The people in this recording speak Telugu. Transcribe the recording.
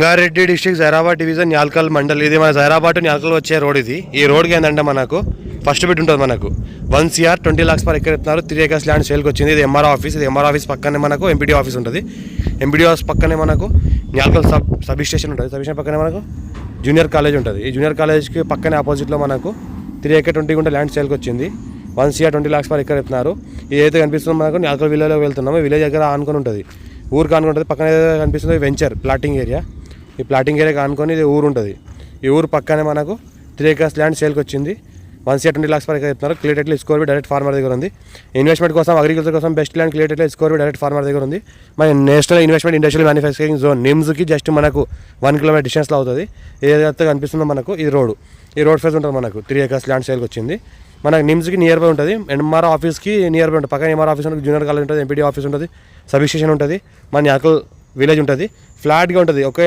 Rangareddy district Zaheerabad division Nyalkal mandal. ఇది మన జైరాబాద్ టు న్యాల్కల్ వచ్చే రోడ్ ఇది. ఈ రోడ్కి ఏంటంటే మనకు ఫస్ట్ బిట్ ఉంటుంది మనకు 1 CR 20 lakhs పర్ ఎకర్ ఇస్తున్నారు. 3 acres ల్యాండ్ సేల్కి వచ్చింది. ఇది ఎంఆర్ ఆఫీస్. ఇది ఎంఆర్ ఆఫీస్ పక్కనే మనకు ఎంపీడీ ఆఫీస్ ఉంటుంది. ఎంపీడీ ఆఫీస్ పక్కనే మనకు న్యాల్కల్ సబ్ స్టేషన్ ఉంటుంది. సబ్ స్టేషన్ పక్కనే మనకు జూనియర్ కాలేజ్ ఉంటుంది. ఈ జూనియర్ కాలేజ్కి పక్కనే ఆపోజిట్లో మనకు 3 acre 20 గుంట ల్యాండ్ సేల్కి వచ్చింది. 1 CR 20 lakhs పర్ ఎకర్ ఇస్తున్నారు. ఇది ఏదైతే కనిపిస్తుందో మనకు న్యాల్కల్ విలేజ్లో వెళ్తున్నాము. విలేజ్ దగ్గర ఆనుకొని ఉంటుంది, ఊరికి ఆనుకుంటుంది. పక్కన ఏదైతే కనిపిస్తుంది వెంచర్ ప్లాటింగ్ ఏరియా. ఈ ప్లాటింగ్ ఏరియాకి ఆనుకొని ఇది ఊరు ఉంటుంది. ఈ ఊరు పక్కనే మనకు 3 acres ల్యాండ్ సేల్కి వచ్చింది. 1 CR 20 lakhs పర్ ఎకర్ ఇస్తున్నారు. క్లియర్ స్కోర్ డైరెక్ట్ ఫార్మర్ దగ్గర ఉంది. ఇన్వెస్ట్మెంట్ కోసం అగ్రికల్చర్ కోసం best land clear score direct farmer దగ్గర ఉంది. మన national investment industrial manufacturing zone నిమ్స్కి జస్ట్ మనకు 1 kilometer డిస్టెన్స్లో అవుతుంది. ఏదైతే కనిపిస్తుందో మనకు ఇది రోడ్. ఈ రోడ్ ఫేస్ ఉంటుంది మనకు 3 acres ల్యాండ్ సేల్కి వచ్చింది. మనకు నిమ్స్కి నియర్ బై ఉంటుంది. ఎంఆర్ ఆఫీస్కి నియర్ బై ఉంటుంది. పక్కన ఎంఆర్ ఆఫీస్ ఉంటుంది, జూనియర్ కాలేజ్ ఉంటుంది, ఎంపీడీ ఆఫీస్ ఉంటుంది, సబ్ స్టేషన్ ఉంటుంది, మన న్యాల్కల్ విలేజ్ ఉంటుంది. ఫ్లాట్గా ఉంటుంది. ఒకే